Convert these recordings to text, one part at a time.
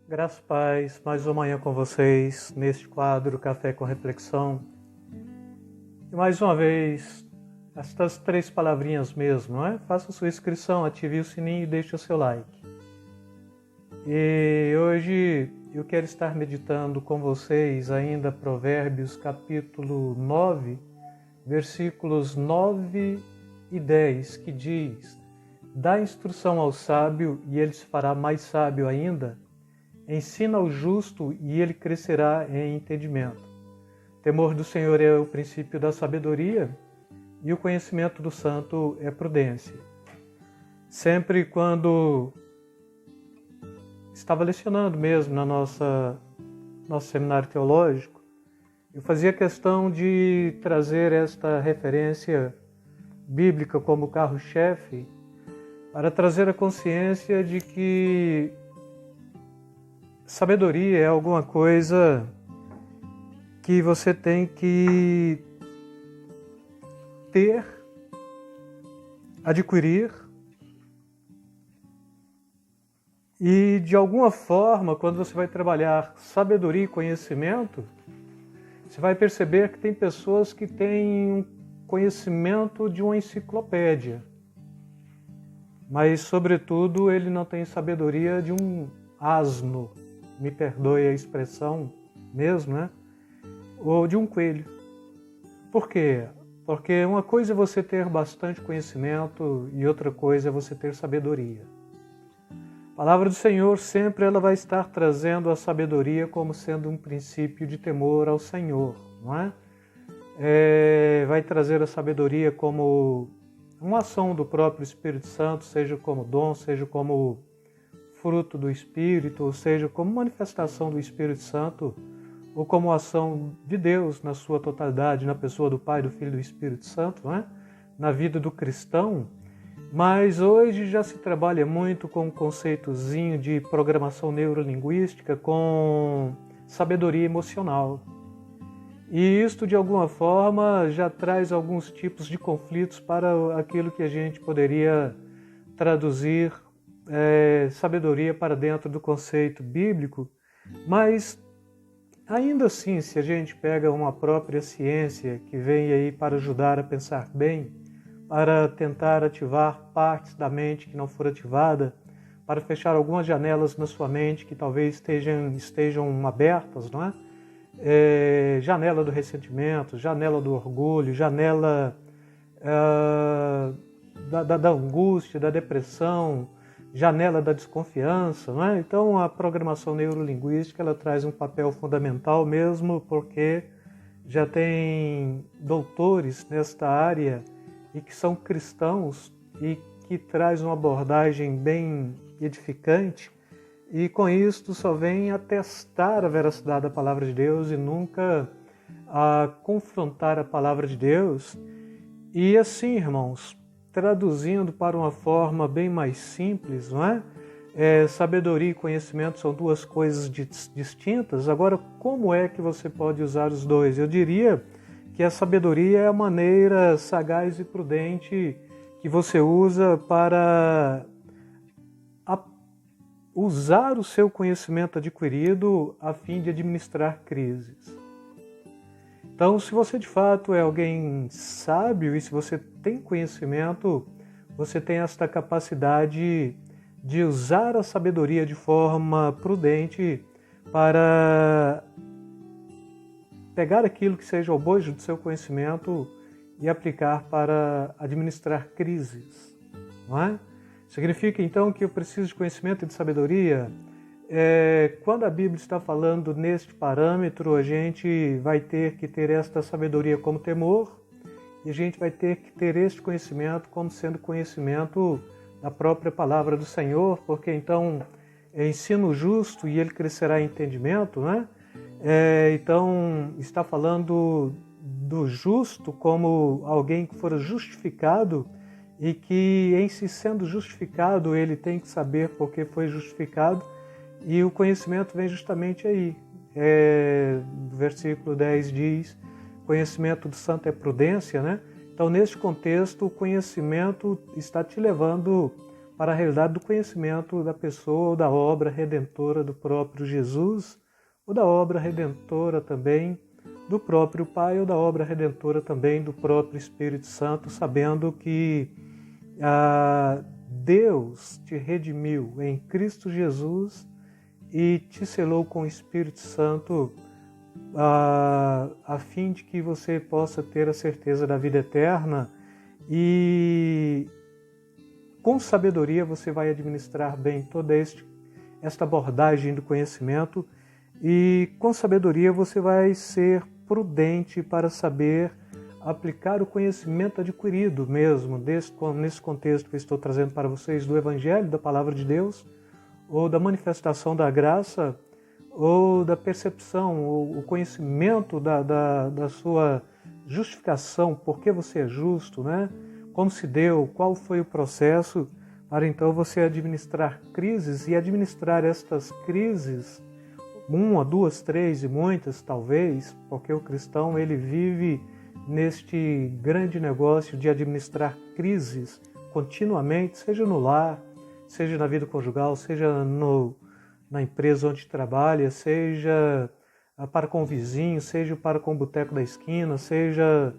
Graças e paz, mais uma manhã com vocês, neste quadro Café com Reflexão. E mais uma vez, estas 3 palavrinhas mesmo, não é? Faça sua inscrição, ative o sininho e deixe o seu like. E hoje eu quero estar meditando com vocês ainda Provérbios capítulo 9, versículos 9 e 10, que diz: Dá instrução ao sábio e ele se fará mais sábio ainda. Ensina ao justo e ele crescerá em entendimento. Temor do Senhor é o princípio da sabedoria e o conhecimento do santo é prudência. Sempre quando estava lecionando mesmo na nosso seminário teológico, eu fazia questão de trazer esta referência bíblica como carro-chefe para trazer a consciência de que sabedoria é alguma coisa que você tem que ter, adquirir, e de alguma forma, quando você vai trabalhar sabedoria e conhecimento, você vai perceber que tem pessoas que têm um conhecimento de uma enciclopédia, mas, sobretudo, ele não tem sabedoria de um asno, me perdoe a expressão mesmo, né? Ou de um coelho. Por quê? Porque uma coisa é você ter bastante conhecimento e outra coisa é você ter sabedoria. A palavra do Senhor sempre ela vai estar trazendo a sabedoria como sendo um princípio de temor ao Senhor, não é? Vai trazer a sabedoria como uma ação do próprio Espírito Santo, seja como dom, seja como fruto do Espírito, ou seja, como manifestação do Espírito Santo, ou como ação de Deus na sua totalidade, na pessoa do Pai, do Filho e do Espírito Santo, né? Na vida do cristão. Mas hoje já se trabalha muito com um conceitozinho de programação neurolinguística com sabedoria emocional. E isto, de alguma forma, já traz alguns tipos de conflitos para aquilo que a gente poderia traduzir sabedoria para dentro do conceito bíblico, mas ainda assim, se a gente pega uma própria ciência que vem aí para ajudar a pensar bem, para tentar ativar partes da mente que não foram ativadas, para fechar algumas janelas na sua mente que talvez estejam abertas, não é? Janela do ressentimento, janela do orgulho, janela da angústia, da depressão, janela da desconfiança, não é? Então a programação neurolinguística ela traz um papel fundamental mesmo porque já tem doutores nesta área e que são cristãos e que traz uma abordagem bem edificante e com isso só vem atestar a veracidade da palavra de Deus e nunca a confrontar a palavra de Deus. E assim, irmãos, traduzindo para uma forma bem mais simples, não é? Sabedoria e conhecimento são duas coisas distintas. Agora, como é que você pode usar os dois? Eu diria que a sabedoria é a maneira sagaz e prudente que você usa para usar o seu conhecimento adquirido a fim de administrar crises. Então, se você de fato é alguém sábio e se você tem conhecimento, você tem esta capacidade de usar a sabedoria de forma prudente para pegar aquilo que seja o bojo do seu conhecimento e aplicar para administrar crises, não é? Significa então que eu preciso de conhecimento e de sabedoria? Quando a Bíblia está falando neste parâmetro, a gente vai ter que ter esta sabedoria como temor e a gente vai ter que ter este conhecimento como sendo conhecimento da própria palavra do Senhor, porque então ensino justo e ele crescerá em entendimento, né? Então está falando do justo como alguém que for justificado e que em se sendo justificado ele tem que saber por que foi justificado. E o conhecimento vem justamente aí. O versículo 10 diz, conhecimento do santo é prudência, né? Então, neste contexto, o conhecimento está te levando para a realidade do conhecimento da pessoa ou da obra redentora do próprio Jesus, ou da obra redentora também do próprio Pai, ou da obra redentora também do próprio Espírito Santo, sabendo que Deus te redimiu em Cristo Jesus e te selou com o Espírito Santo a fim de que você possa ter a certeza da vida eterna e com sabedoria você vai administrar bem toda esta abordagem do conhecimento e com sabedoria você vai ser prudente para saber aplicar o conhecimento adquirido mesmo, nesse contexto que eu estou trazendo para vocês do Evangelho, da Palavra de Deus, ou da manifestação da graça, ou da percepção, ou o conhecimento da sua justificação, por que você é justo, né? Como se deu, qual foi o processo, para então você administrar crises e administrar estas crises, uma, duas, três e muitas talvez, porque o cristão ele vive neste grande negócio de administrar crises continuamente, seja no lar, seja na vida conjugal, seja na empresa onde trabalha, seja para com o vizinho, seja para com o boteco da esquina, seja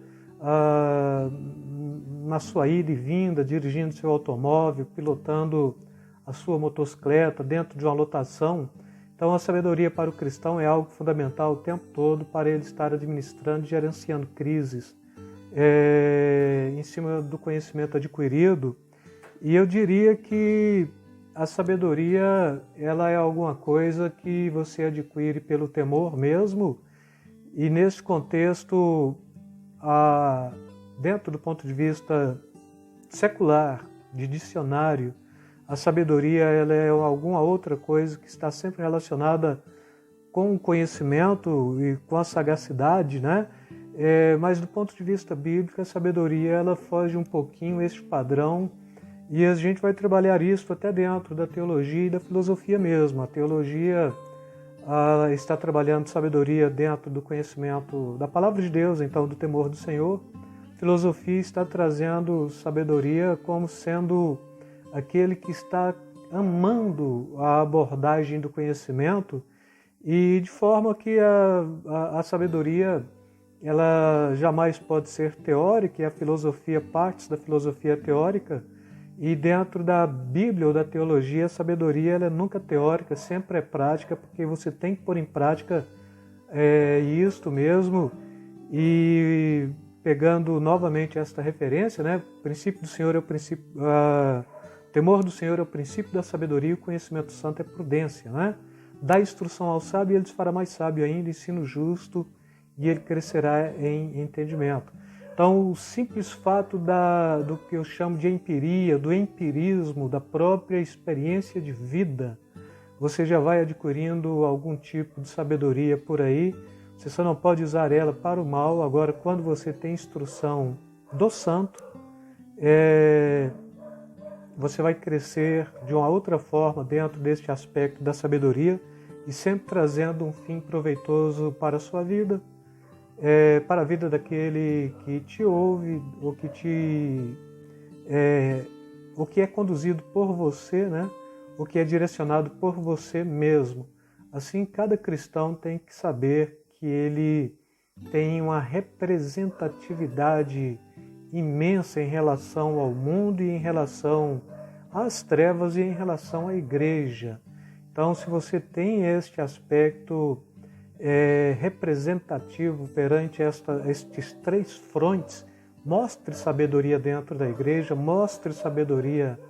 na sua ida e vinda, dirigindo seu automóvel, pilotando a sua motocicleta dentro de uma lotação. Então a sabedoria para o cristão é algo fundamental o tempo todo para ele estar administrando e gerenciando crises em cima do conhecimento adquirido. E eu diria que a sabedoria ela é alguma coisa que você adquire pelo temor mesmo, e nesse contexto, dentro do ponto de vista secular, de dicionário, a sabedoria ela é alguma outra coisa que está sempre relacionada com o conhecimento e com a sagacidade, né? Mas do ponto de vista bíblico, a sabedoria ela foge um pouquinho esse padrão. E a gente vai trabalhar isso até dentro da teologia e da filosofia mesmo. A teologia está trabalhando sabedoria dentro do conhecimento da palavra de Deus, então do temor do Senhor. A filosofia está trazendo sabedoria como sendo aquele que está amando a abordagem do conhecimento e de forma que a sabedoria ela jamais pode ser teórica, e a filosofia, partes da filosofia teórica. E dentro da Bíblia ou da teologia, a sabedoria ela é nunca teórica, sempre é prática, porque você tem que pôr em prática isto mesmo. E pegando novamente esta referência, né? O princípio do Senhor é o princípio, temor do Senhor é o princípio da sabedoria, e o conhecimento santo é prudência, né? Dá instrução ao sábio e ele se fará mais sábio ainda, ensino justo e ele crescerá em entendimento. Então, o simples fato do que eu chamo de empiria, do empirismo, da própria experiência de vida, você já vai adquirindo algum tipo de sabedoria por aí. Você só não pode usar ela para o mal. Agora, quando você tem instrução do santo, você vai crescer de uma outra forma dentro deste aspecto da sabedoria e sempre trazendo um fim proveitoso para a sua vida, para a vida daquele que te ouve, ou o que é conduzido por você, né? O que é direcionado por você mesmo. Assim, cada cristão tem que saber que ele tem uma representatividade imensa em relação ao mundo e em relação às trevas e em relação à igreja. Então, se você tem este aspecto representativo perante estes três frontes, mostre sabedoria dentro da igreja, mostre sabedoria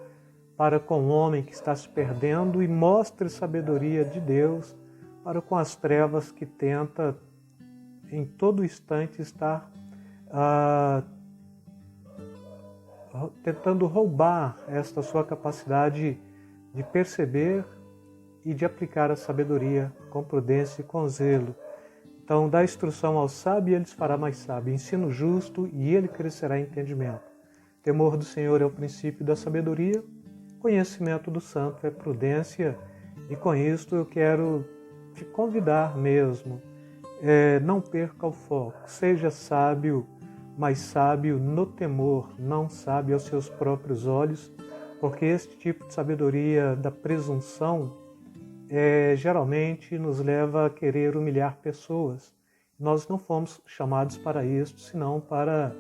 para com o homem que está se perdendo e mostre sabedoria de Deus para com as trevas que tenta em todo instante estar tentando roubar esta sua capacidade de perceber e de aplicar a sabedoria com prudência e com zelo. Então, dá instrução ao sábio e ele se fará mais sábio. Ensino justo e ele crescerá em entendimento. Temor do Senhor é o princípio da sabedoria. Conhecimento do santo é prudência. E com isto eu quero te convidar mesmo. Não perca o foco. Seja sábio, mas sábio no temor. Não sábio aos seus próprios olhos, porque este tipo de sabedoria da presunção geralmente nos leva a querer humilhar pessoas. Nós não fomos chamados para isso, senão para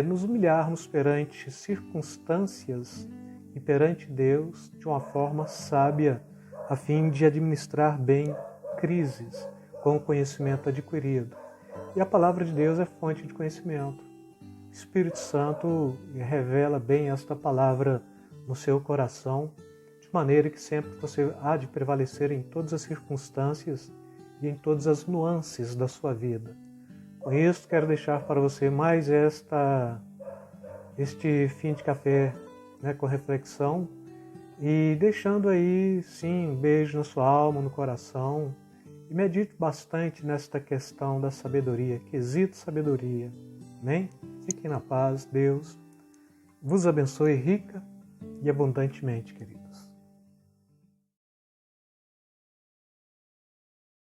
nos humilharmos perante circunstâncias e perante Deus de uma forma sábia, a fim de administrar bem crises com o conhecimento adquirido. E a palavra de Deus é fonte de conhecimento. O Espírito Santo revela bem esta palavra no seu coração, de maneira que sempre você há de prevalecer em todas as circunstâncias e em todas as nuances da sua vida. Com isso, quero deixar para você mais este fim de café, com reflexão, e deixando aí, sim, um beijo na sua alma, no coração, e medite bastante nesta questão da sabedoria, quesito sabedoria. Amém? Fiquem na paz, Deus vos abençoe rica e abundantemente, querido.